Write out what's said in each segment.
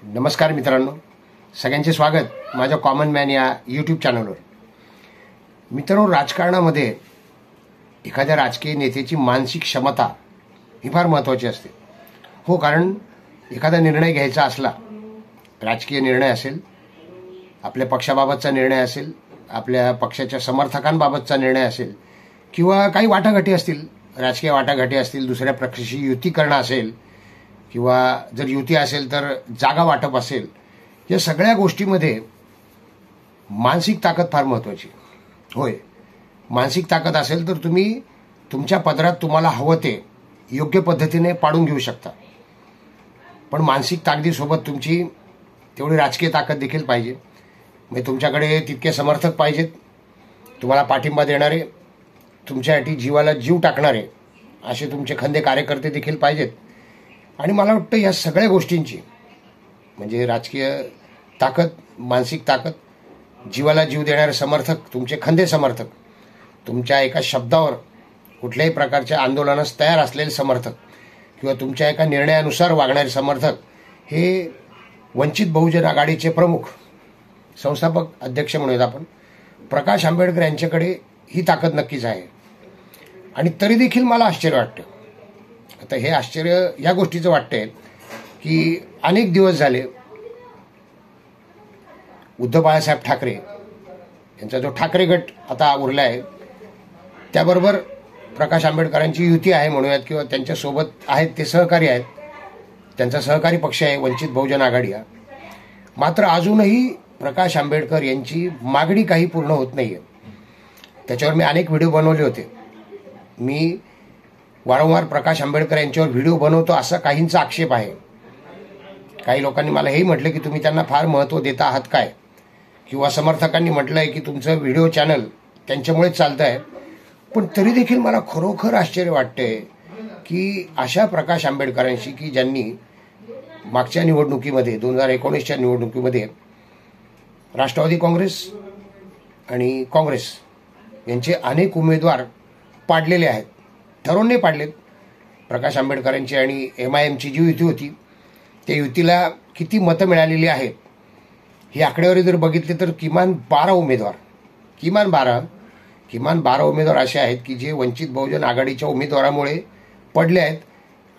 नमस्कार मित्रांनो, सगळ्यांचे स्वागत माझ्या कॉमन मॅन या यूट्यूब चॅनलवर. मित्रांनो, राजकारणामध्ये एखाद्या राजकीय नेत्याची मानसिक क्षमता ही फार महत्त्वाची असते. हो, कारण एखादा निर्णय घ्यायचा असला, राजकीय निर्णय असेल, आपल्या पक्षाबाबतचा निर्णय असेल, आपल्या पक्षाच्या समर्थकांबाबतचा निर्णय असेल, किंवा काही वाटाघाटी असतील, राजकीय वाटाघाटी असतील, दुसऱ्या पक्षाशी युती करणं असेल, किंवा जर युती असेल तर जागा वाटप असेल, या सगळ्या गोष्टीमध्ये मानसिक ताकद फार महत्त्वाची. होय, मानसिक ताकद असेल तर तुम्ही तुमच्या पदरात तुम्हाला हवं ते योग्य पद्धतीने पाडून घेऊ शकता. पण मानसिक ताकदीसोबत तुमची तेवढी राजकीय ताकद देखील पाहिजे. म्हणजे तुमच्याकडे तितके समर्थक पाहिजेत, तुम्हाला पाठिंबा देणारे, तुमच्यासाठी जीवाला जीव टाकणारे असे तुमचे खंदे कार्यकर्ते देखील पाहिजेत. आणि मला वाटतं या सगळ्या गोष्टींची म्हणजे राजकीय ताकद, मानसिक ताकद, जीवाला जीव देणारे समर्थक, तुमचे खंदे समर्थक, तुमच्या एका शब्दावर कुठल्याही प्रकारच्या आंदोलनास तयार असलेले समर्थक, किंवा तुमच्या एका निर्णयानुसार वागणारे समर्थक, हे वंचित बहुजन आघाडीचे प्रमुख संस्थापक अध्यक्ष म्हणूयात आपण प्रकाश आंबेडकर यांच्याकडे ही ताकद नक्कीच आहे. आणि तरी देखील मला आश्चर्य वाटतं. आता हे आश्चर्य या गोष्टीचं वाटतंय की अनेक दिवस झाले उद्धव बाळासाहेब ठाकरे यांचा जो ठाकरे गट आता उरला आहे, त्याबरोबर प्रकाश आंबेडकरांची युती आहे म्हणूयात, किंवा त्यांच्यासोबत आहेत ते सहकारी आहेत, त्यांचा सहकारी पक्ष आहे वंचित बहुजन आघाडी हा. मात्र अजूनही प्रकाश आंबेडकर यांची मागणी काही पूर्ण होत नाहीये. त्याच्यावर मी अनेक व्हिडिओ बनवले होते. मी वारंवार प्रकाश आंबेडकर यांच्यावर व्हिडिओ बनवतो असा काहींचा आक्षेप आहे. काही लोकांनी मला हेही म्हटलं की तुम्ही त्यांना फार महत्त्व देता आहात काय, किंवा समर्थकांनी म्हटलंय की तुमचं व्हिडिओ चॅनल त्यांच्यामुळेच चालतं आहे. पण तरी देखील मला खरोखर आश्चर्य वाटतंय की अशा प्रकाश आंबेडकरांशी की ज्यांनी मागच्या निवडणुकीमध्ये 2019च्या निवडणुकीमध्ये राष्ट्रवादी काँग्रेस आणि काँग्रेस यांचे अनेक उमेदवार पाडलेले आहेत, ठरवून नाही पाडलेत. प्रकाश आंबेडकरांची आणि MIMची जी युती होती, त्या युतीला किती मतं मिळालेली आहेत ही आकडेवारी जर बघितली तर किमान 12 उमेदवार असे आहेत की जे वंचित बहुजन आघाडीच्या उमेदवारामुळे पडले आहेत.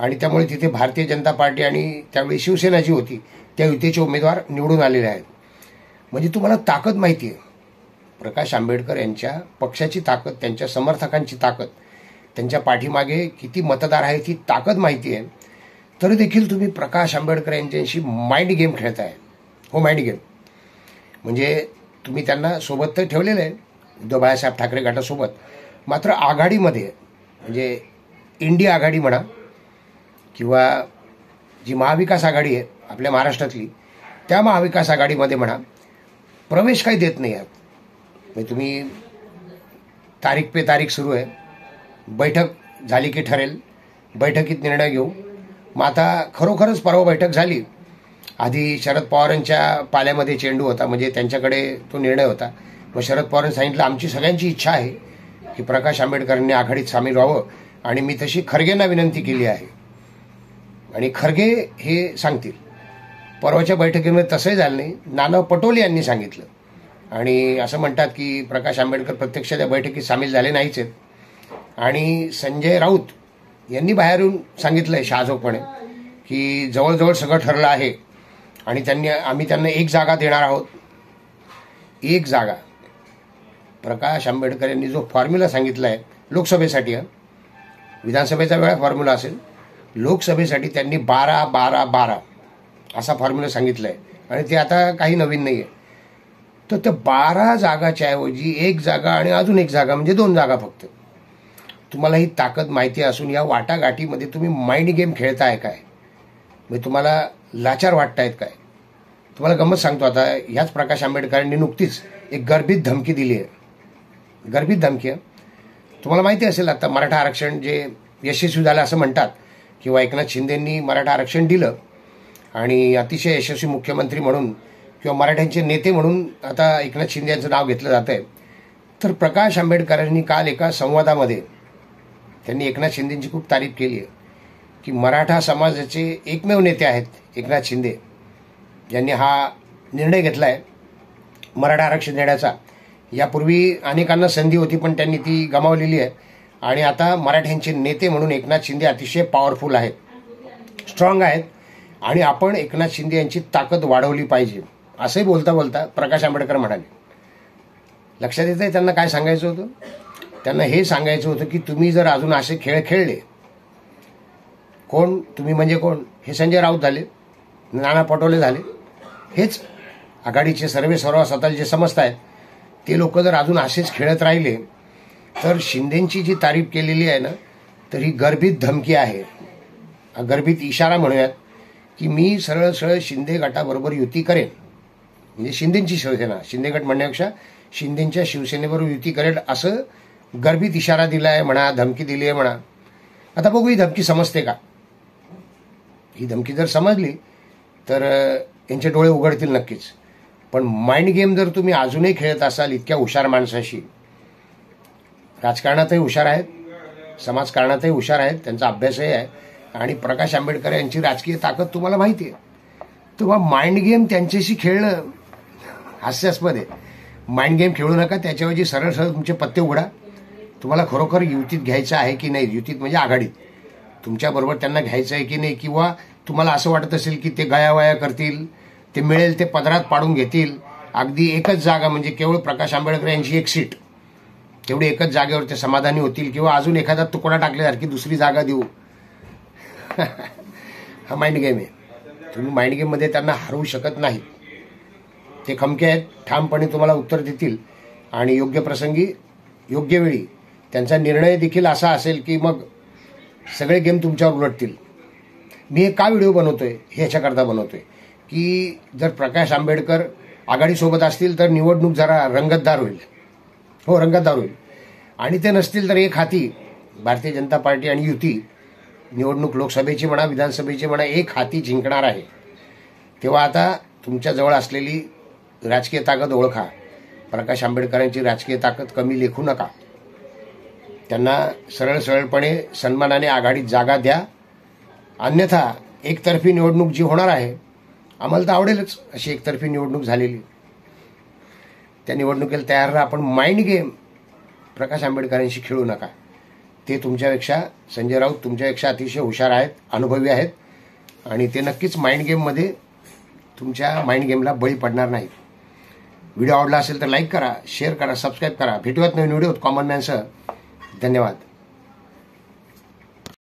आणि त्यामुळे तिथे भारतीय जनता पार्टी आणि त्यावेळी शिवसेना जी होती त्या युतीचे उमेदवार निवडून आलेले आहेत. म्हणजे तुम्हाला ताकद माहिती आहे, प्रकाश आंबेडकर यांच्या पक्षाची ताकद, त्यांच्या समर्थकांची ताकद, त्यांच्या पाठीमागे किती मतदार आहेत ही ताकद माहिती आहे. तरी देखील तुम्ही प्रकाश आंबेडकर यांच्याशी माइंड गेम खेळताय. हो, माइंड गेम. म्हणजे तुम्ही त्यांना सोबत तर ठेवलेलं आहे उद्धव बाळासाहेब ठाकरे गटासोबत, मात्र आघाडीमध्ये म्हणजे इंडिया आघाडी म्हणा किंवा जी महाविकास आघाडी आहे आपल्या महाराष्ट्रातली, त्या महाविकास आघाडीमध्ये म्हणा, प्रवेश काही देत नाही आहात. म्हणजे तुम्ही तारीख पे तारीख सुरू आहे, बैठक झाली की ठरेल, बैठकीत निर्णय घेऊ. मग आता खरोखरच परवा बैठक झाली. आधी शरद पवारांच्या पाल्यामध्ये चेंडू होता, म्हणजे त्यांच्याकडे तो निर्णय होता. मग शरद पवारांनी सांगितलं आमची सगळ्यांची इच्छा आहे की प्रकाश आंबेडकरांनी आघाडीत सामील व्हावं, आणि मी तशी खरगेंना विनंती केली आहे आणि खरगे हे सांगतील. परवाच्या बैठकीमध्ये तसंही झालं नाही. नाना पटोले यांनी सांगितलं, आणि असं म्हणतात की प्रकाश आंबेडकर प्रत्यक्ष त्या बैठकीत सामील झाले नाहीच आहेत. आणि संजय राऊत यांनी बाहेरून सांगितलंय शहाजोगपणे की जवळजवळ सगळं ठरलं आहे आणि आम्ही त्यांना एक जागा देणार आहोत. एक जागा. प्रकाश आंबेडकर यांनी जो फॉर्म्युला सांगितला आहे लोकसभेसाठी, विधानसभेचा वेळा फॉर्म्युला असेल, लोकसभेसाठी त्यांनी 12-12-12 असा फॉर्म्युला सांगितला आहे. आणि ते आता काही नवीन नाही आहे. तर त्या 12 जागाच्या ऐवजी एक जागा आणि अजून एक जागा म्हणजे 2 जागा फक्त. तुम्हाला ही ताकद माहिती असून या वाटाघाटीमध्ये तुम्ही माइंड गेम खेळताय काय? म्हणजे तुम्हाला लाचार वाटतायत काय? तुम्हाला गंमत सांगतो, आता ह्याच प्रकाश आंबेडकरांनी नुकतीच एक गर्भित धमकी दिली आहे. गर्भित धमकी आहे. तुम्हाला माहिती असेल, आता मराठा आरक्षण जे यशस्वी झालं असं म्हणतात, किंवा एकनाथ शिंदेंनी मराठा आरक्षण दिलं आणि अतिशय यशस्वी मुख्यमंत्री म्हणून किंवा मराठ्यांचे नेते म्हणून आता एकनाथ शिंदे यांचं नाव घेतलं जात आहे. तर प्रकाश आंबेडकरांनी काल एका संवादामध्ये त्यांनी एकनाथ शिंदेंची खूप तारीफ केली आहे की मराठा समाजाचे एकमेव नेते आहेत एकनाथ शिंदे, ज्यांनी हा निर्णय घेतला आहे मराठा आरक्षण देण्याचा. यापूर्वी अनेकांना संधी होती पण त्यांनी ती गमावलेली आहे. आणि आता मराठ्यांचे नेते म्हणून एकनाथ शिंदे अतिशय पॉवरफुल आहेत, स्ट्रॉंग आहेत. आणि आपण एकनाथ शिंदे यांची ताकद वाढवली पाहिजे असंही बोलता बोलता प्रकाश आंबेडकर म्हणाले. लक्षात येतंय त्यांना काय सांगायचं होतं? त्यांना हे सांगायचं होतं की तुम्ही जर अजून असे खेळ खेळले, कोण तुम्ही म्हणजे कोण? हे संजय राऊत झाले, नाना पटोले झाले, हेच आघाडीचे सर्वेसर्वा स्वतःला जे समजत आहेत ते लोक जर अजून असेच खेळत राहिले तर शिंदेंची जी तारीफ केलेली आहे ना, तर ही गर्भित धमकी आहे, गर्भित इशारा म्हणूयात की मी सरळ सरळ शिंदे गटाबरोबर युती करेन. म्हणजे शिंदेंची शिवसेना, शिंदे गट म्हणण्यापेक्षा शिंदेंच्या शिवसेनेबरोबर युती करेल असं गर्भित इशारा दिलाय म्हणा, धमकी दिली आहे म्हणा. आता बघू ही धमकी समजते का. ही धमकी जर समजली तर यांचे डोळे उघडतील नक्कीच. पण माइंड गेम जर तुम्ही अजूनही खेळत असाल इतक्या हुशार माणसाशी, राजकारणातही हुशार आहेत, समाजकारणातही हुशार आहेत, त्यांचा अभ्यासही आहे आणि प्रकाश आंबेडकर यांची राजकीय ताकद तुम्हाला माहिती आहे, तेव्हा माइंड गेम त्यांच्याशी खेळणं हास्यास्पद आहे. माइंड गेम खेळू नका, त्याच्याऐवजी सरळ सरळ तुमचे पत्ते उघडा. तुम्हाला खरोखर युतीत घ्यायचं आहे की नाही, युतीत म्हणजे आघाडीत तुमच्याबरोबर त्यांना घ्यायचं आहे की नाही, किंवा तुम्हाला असं वाटत असेल की ते गयावया करतील, ते मिळेल ते पदरात पाडून घेतील, अगदी एकच जागा म्हणजे केवळ प्रकाश आंबेडकर यांची एक सीट, तेवढी एकच जागेवर ते समाधानी होतील, किंवा अजून एखादा तुकडा टाकल्यासारखी दुसरी जागा देऊ. हा माइंड गेम आहे. तुम्ही माइंड गेममध्ये त्यांना हरवू शकत नाही. ते खमके आहेत, ठामपणे तुम्हाला उत्तर देतील आणि योग्य प्रसंगी योग्य वेळी त्यांचा निर्णय देखील असा असेल की मग सगळे गेम तुमच्यावर उलटतील. मी हे का व्हिडिओ बनवतोय, हे ह्याच्याकरता बनवतोय की जर प्रकाश आंबेडकर आघाडीसोबत असतील तर निवडणूक जरा रंगतदार होईल. हो, रंगतदार होईल. आणि ते नसतील तर एक हाती भारतीय जनता पार्टी आणि युती निवडणूक लोकसभेची म्हणा विधानसभेची म्हणा एक हाती जिंकणार आहे. तेव्हा आता तुमच्याजवळ असलेली राजकीय ताकद ओळखा. प्रकाश आंबेडकरांची राजकीय ताकद कमी लेखू नका. त्यांना सरळ सरळपणे सन्मानाने आघाडीत जागा द्या. अन्यथा एकतर्फी निवडणूक जी होणार आहे, आम्हाला तर आवडेलच अशी एकतर्फी निवडणूक झालेली, त्या निवडणुकीला तयार राहा. आपण माइंड गेम प्रकाश आंबेडकरांशी खेळू नका. ते तुमच्यापेक्षा, संजय राऊत तुमच्यापेक्षा अतिशय हुशार आहेत, अनुभवी आहेत आणि ते नक्कीच माइंड गेममध्ये तुमच्या माइंड गेमला बळी पडणार नाहीत. व्हिडिओ आवडला असेल तर लाईक करा, शेअर करा, सबस्क्राईब करा. भेटूयात नवीन व्हिडिओत कॉमन मॅनसह. धन्यवाद.